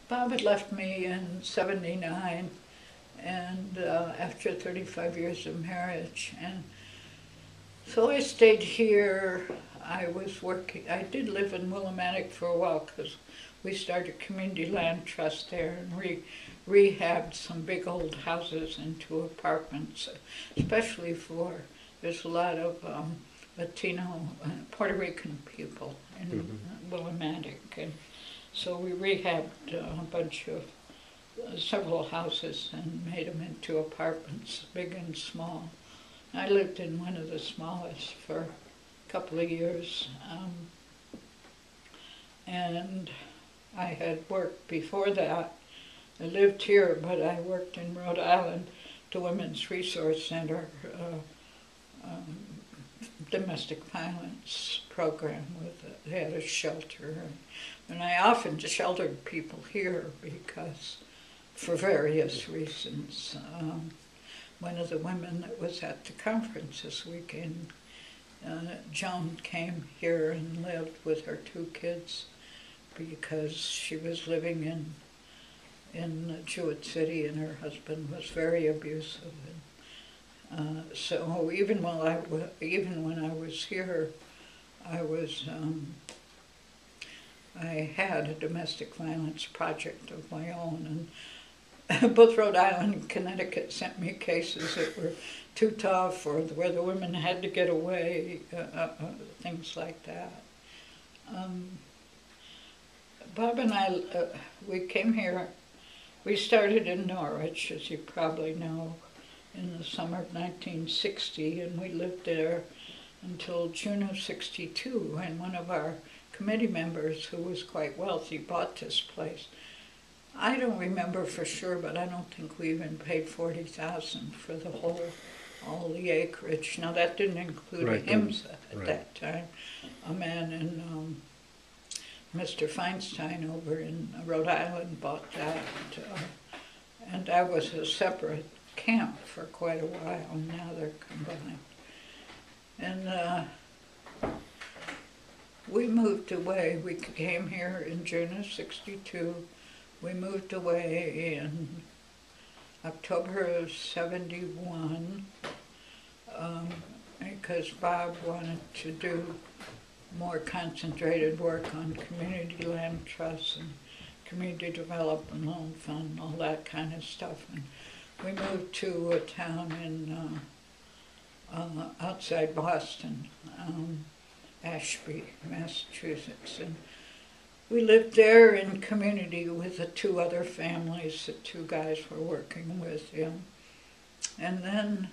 Bob had left me in '79, and after 35 years of marriage, and so I stayed here. I was working. I did live in Willimantic for a while because we started community land trust there and rehabbed some big old houses into apartments, especially for, there's a lot of Latino and Puerto Rican people in Willimantic, and so we rehabbed a bunch of several houses and made them into apartments, big and small. I lived in one of the smallest for a couple of years, and I had worked before that. I lived here, but I worked in Rhode Island, the Women's Resource Center, domestic violence program. They had a shelter, and I often sheltered people here because, for various reasons. One of the women that was at the conference this weekend, Joan, came here and lived with her 2 kids because she was living in Jewett City and her husband was very abusive. And, so even when I was here, I had a domestic violence project of my own, and both Rhode Island and Connecticut sent me cases that were too tough or where the women had to get away, things like that. Bob and I, we came here, we started in Norwich, as you probably know, in the summer of 1960, and we lived there until June of '62, and one of our committee members, who was quite wealthy, bought this place. I don't remember for sure, but I don't think we even paid $40,000 for the all the acreage. Now that didn't include a HIMSA at that time. A man in Mr. Feinstein over in Rhode Island bought that, and that was a separate camp for quite a while, and now they're combined. And we moved away. We came here in June of '62. We moved away in October of '71 because Bob wanted to do more concentrated work on community land trusts and community development loan fund, all that kind of stuff. And we moved to a town in outside Boston, Ashby, Massachusetts, and we lived there in community with the 2 other families that 2 guys were working with. And then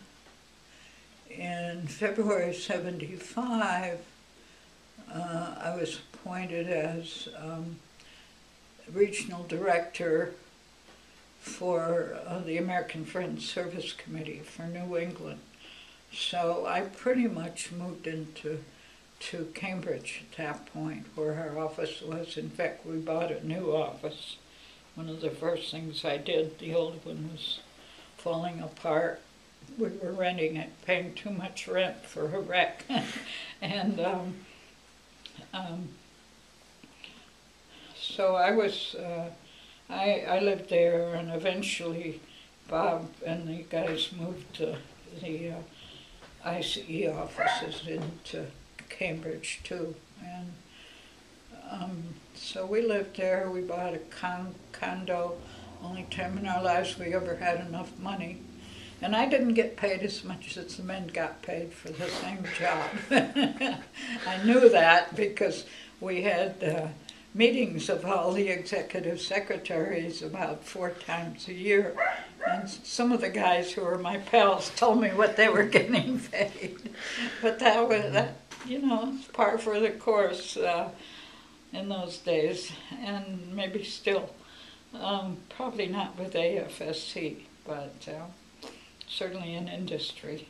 in February '75, I was appointed as regional director for the American Friends Service Committee for New England. So I pretty much moved into Cambridge at that point, where our office was. In fact, we bought a new office. One of the first things I did, the old one was falling apart. We were renting it, paying too much rent for a wreck. And so I lived there, and eventually Bob and the guys moved to the ICE offices into Cambridge too, and so we lived there. We bought a condo, only time in our lives we ever had enough money, and I didn't get paid as much as the men got paid for the same job. I knew that because we had meetings of all the executive secretaries about 4 times a year, and some of the guys who were my pals told me what they were getting paid, but that you know, it's par for the course in those days, and maybe still. Probably not with AFSC, but certainly in industry.